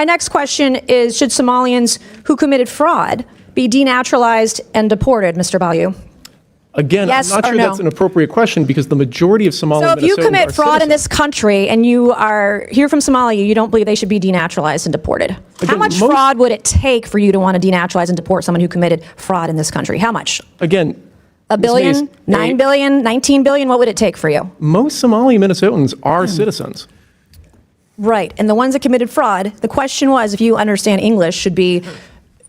My next question is, should Somalians who committed fraud be denaturalized and deported, Mr. Balyu? Again, Yes I'm not or sure no? that's an appropriate question because the majority of Somali So if you Minnesotans commit are fraud in citizens. this country and you are here from Somalia, you don't believe they should be denaturalized and deported. How Again, much most- fraud would it take for you to want to denaturalize and deport someone who committed fraud in this country? How much? Again, A Ms. billion? Mace, 9 billion? 19 billion? What would it take for you? most Somali Minnesotans are citizens. Right. And the ones that committed fraud, the question was, if you understand English, should be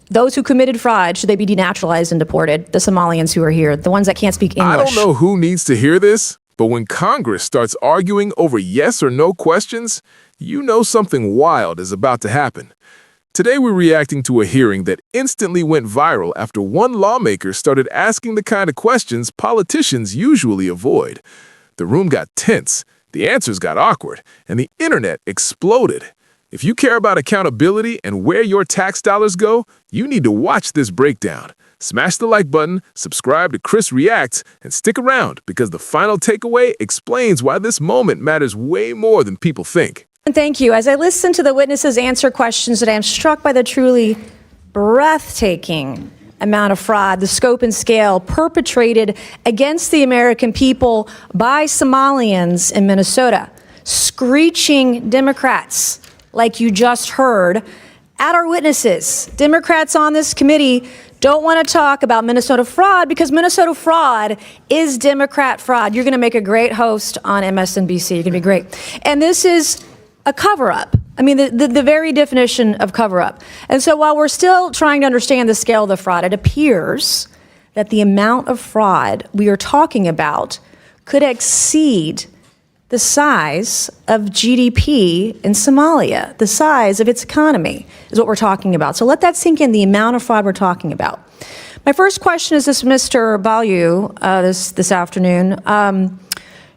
those who committed fraud, should they be denaturalized and deported? The Somalians who are here, the ones that can't speak English. I don't know who needs to hear this, but when Congress starts arguing over yes or no questions, you know something wild is about to happen. Today we're reacting to a hearing that instantly went viral after one lawmaker started asking the kind of questions politicians usually avoid. The room got tense, the answers got awkward, and the internet exploded. If you care about accountability and where your tax dollars go, you need to watch this breakdown. Smash the like button, subscribe to KRIS Reacts, and stick around because the final takeaway explains why this moment matters way more than people think. Thank you. As I listen to the witnesses answer questions today, I'm struck by the truly breathtaking amount of fraud, the scope and scale perpetrated against the American people by Somalians in Minnesota. Screeching Democrats, like you just heard, at our witnesses. Democrats on this committee don't want to talk about Minnesota fraud because Minnesota fraud is Democrat fraud. You're going to make a great host on MSNBC. You're going to be great. And this is a cover-up. I mean, the very definition of cover-up. And so while we're still trying to understand the scale of the fraud, it appears that the amount of fraud we are talking about could exceed the size of GDP in Somalia. The size of its economy is what we're talking about. So let that sink in, the amount of fraud we're talking about. My first question is this, Mr. Balyu, this afternoon.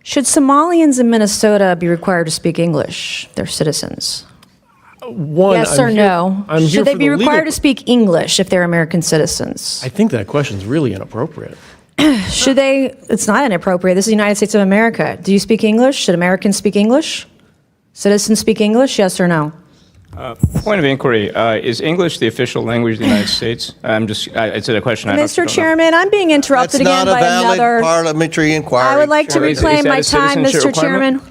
Should Somalians in Minnesota be required to speak English, their citizens? One, Yes or no? I'm here Should they for be the required legal- to speak English if they're American citizens? I think that question is really inappropriate. Should they? It's not inappropriate. This is the United States of America. Do you speak English? Should Americans speak English? Citizens speak English? Yes or no? Point of inquiry, is English the official language of the United States? It's a question I don't Mr. know. Chairman, I'm being interrupted That's again not a by valid another. parliamentary inquiry. I would like to Chairman, is reclaim that my a time, citizenship Mr. Chairman. requirement?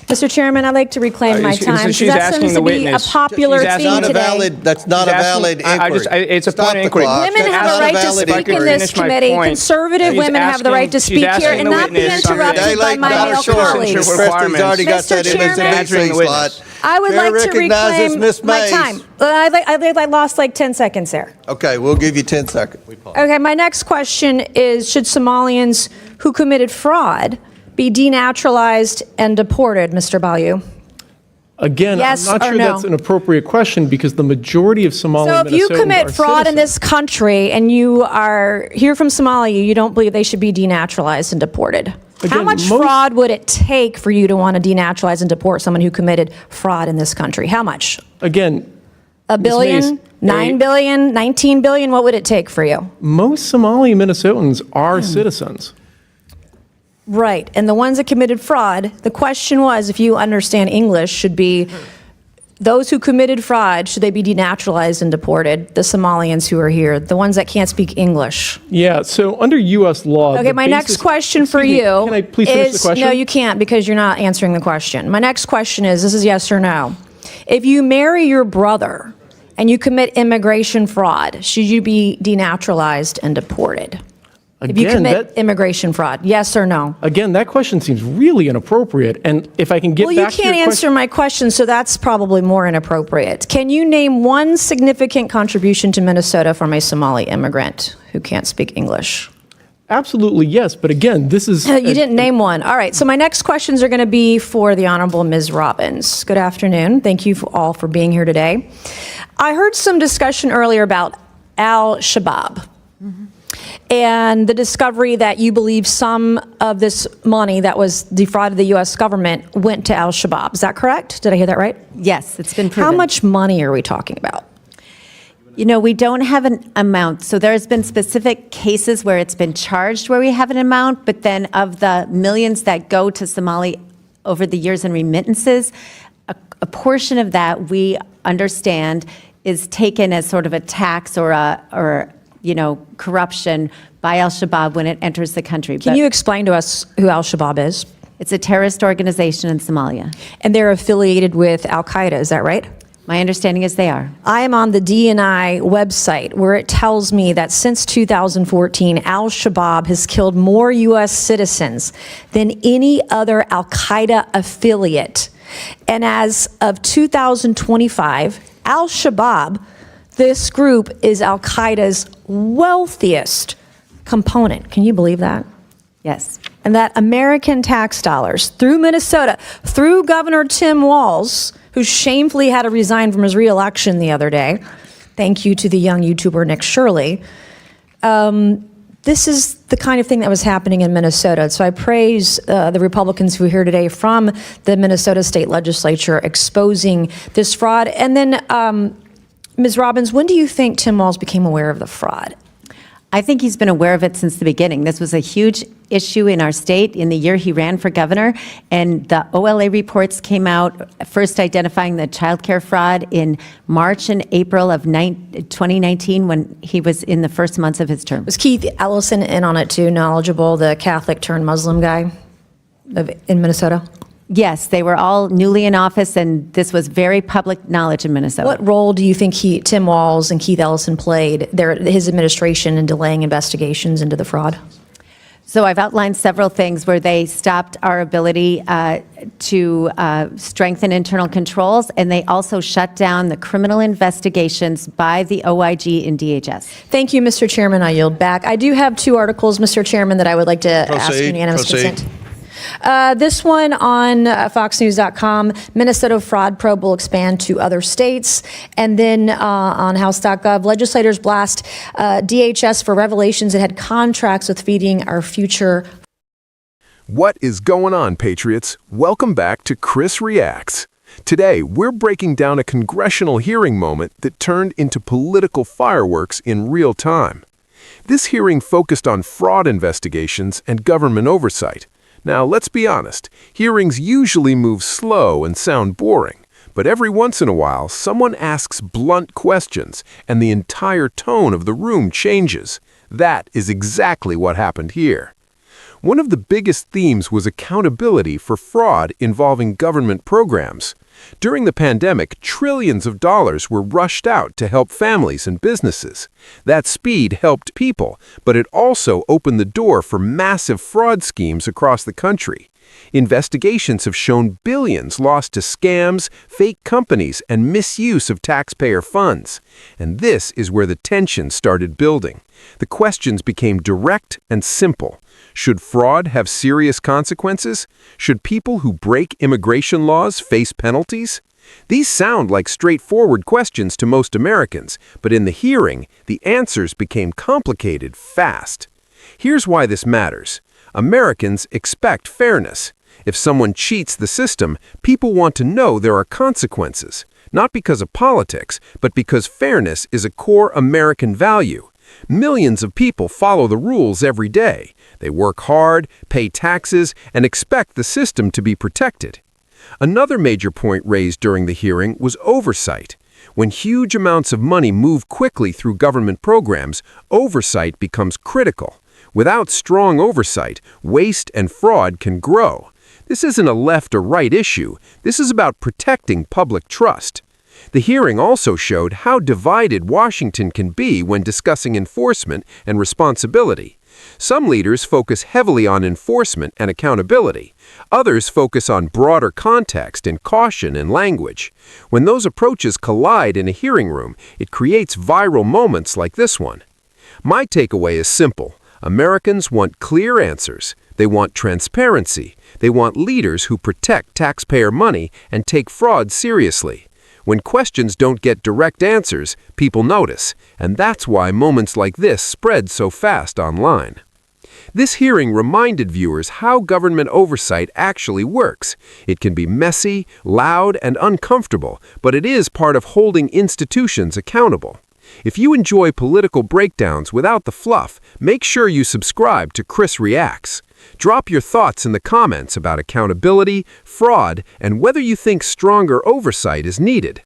Mr. Chairman, I'd like to reclaim my she's- time. she's that asking seems the to be a witness. popular She's asking- theme Not a today. valid, that's not She's a asking- valid I inquiry. just- it's a Stop point of the inquiry. clock. Women That's have not a right to valid speak in inquiry. this Finish my committee. point. Conservative She's women have the right to asking- speak she's here asking and the not be witness something. interrupted by Daylight my got male short. colleagues. Mr. Preston's already got Mr. that Chairman. MSNBC slot. I would Chair like to recognizes reclaim Ms. my Mace. time. I lost like 10 seconds there. Okay, we'll give you 10 seconds. Okay, my next question is, should Somalians who committed fraud be denaturalized and deported, Mr. Balyu? Again, Yes I'm not or sure no? that's an appropriate question because the majority of Somali So if you Minnesotans commit are fraud in citizens. this country and you are here from Somalia, you don't believe they should be denaturalized and deported. How Again, much most- fraud would it take for you to want to denaturalize and deport someone who committed fraud in this country? How much? Again, A Mace, billion? 9 billion? 19 billion? What would it take for you? most Somali Minnesotans are citizens. Right. And the ones that committed fraud, the question was, if you understand English, should be those who committed fraud, should they be denaturalized and deported? The Somalians who are here, the ones that can't speak English. Yeah, so under U.S. law... Okay, the my next basis- question for Excuse me, you Can I please finish the is, question? no, you can't because you're not answering the question. My next question is, this is yes or no. If you marry your brother and you commit immigration fraud, should you be denaturalized and deported? If you Again, commit immigration fraud, yes or no? Again, that question seems really inappropriate. And if I can get Well, you back to can't your answer my question, so that's probably more inappropriate. Can you name one significant contribution to Minnesota from a Somali immigrant who can't speak English? Absolutely, yes. But again, this is... You didn't name one. All right, so my next questions are going to be for the Honorable Ms. Robbins. Good afternoon. Thank you all for being here today. I heard some discussion earlier about al-Shabaab. And the discovery that you believe some of this money that was defrauded the U.S. government went to al-Shabaab. Is that correct? Did I hear that right? Yes, it's been proven. How much money are we talking about? You know, we don't have an amount. So there's been specific cases where it's been charged where we have an amount, but then of the millions that go to Somali over the years in remittances, a portion of that we understand is taken as sort of a tax or corruption by al-Shabaab when it enters the country. Can you explain to us who al-Shabaab is? It's a terrorist organization in Somalia. And they're affiliated with Al-Qaeda, is that right? My understanding is they are. I am on the DNI website where it tells me that since 2014, al-Shabaab has killed more U.S. citizens than any other al-Qaeda affiliate. And as of 2025, al-Shabaab, this group, is al-Qaeda's wealthiest component. Can you believe that? Yes. And that American tax dollars through Minnesota, through Governor Tim Walz, who shamefully had to resign from his reelection the other day. Thank you to the young YouTuber Nick Shirley. This is the kind of thing that was happening in Minnesota. So I praise the Republicans who are here today from the Minnesota State Legislature exposing this fraud. And then, Ms. Robbins, when do you think Tim Walz became aware of the fraud? I think he's been aware of it since the beginning. This was a huge issue in our state in the year he ran for governor, and the OLA reports came out, first identifying the child care fraud in March and April of 2019 when he was in the first months of his term. Was Keith Ellison in on it too, knowledgeable, the Catholic turned Muslim guy in Minnesota? Yes, they were all newly in office, and this was very public knowledge in Minnesota. What role do you think Tim Walz and Keith Ellison played, his administration, in delaying investigations into the fraud? So I've outlined several things where they stopped our ability to strengthen internal controls, and they also shut down the criminal investigations by the OIG and DHS. Thank you, Mr. Chairman. I yield back. I do have two articles, Mr. Chairman, that I would like to ask unanimous consent. This one on foxnews.com, Minnesota fraud probe will expand to other states. And then on house.gov, legislators blast DHS for revelations it had contracts with feeding our future. What is going on, Patriots? Welcome back to KRIS Reacts. Today, we're breaking down a congressional hearing moment that turned into political fireworks in real time. This hearing focused on fraud investigations and government oversight. Now, let's be honest, hearings usually move slow and sound boring, but every once in a while, someone asks blunt questions and the entire tone of the room changes. That is exactly what happened here. One of the biggest themes was accountability for fraud involving government programs. During the pandemic, trillions of dollars were rushed out to help families and businesses. That speed helped people, but it also opened the door for massive fraud schemes across the country. Investigations have shown billions lost to scams, fake companies, and misuse of taxpayer funds. And this is where the tension started building. The questions became direct and simple. Should fraud have serious consequences? Should people who break immigration laws face penalties? These sound like straightforward questions to most Americans, but in the hearing, the answers became complicated fast. Here's why this matters. Americans expect fairness. If someone cheats the system, people want to know there are consequences, not because of politics, but because fairness is a core American value. Millions of people follow the rules every day. They work hard, pay taxes, and expect the system to be protected. Another major point raised during the hearing was oversight. When huge amounts of money move quickly through government programs, oversight becomes critical. Without strong oversight, waste and fraud can grow. This isn't a left or right issue. This is about protecting public trust. The hearing also showed how divided Washington can be when discussing enforcement and responsibility. Some leaders focus heavily on enforcement and accountability. Others focus on broader context and caution in language. When those approaches collide in a hearing room, it creates viral moments like this one. My takeaway is simple. Americans want clear answers. They want transparency. They want leaders who protect taxpayer money and take fraud seriously. When questions don't get direct answers, people notice, and that's why moments like this spread so fast online. This hearing reminded viewers how government oversight actually works. It can be messy, loud, and uncomfortable, but it is part of holding institutions accountable. If you enjoy political breakdowns without the fluff, make sure you subscribe to KRIS Reacts. Drop your thoughts in the comments about accountability, fraud, and whether you think stronger oversight is needed.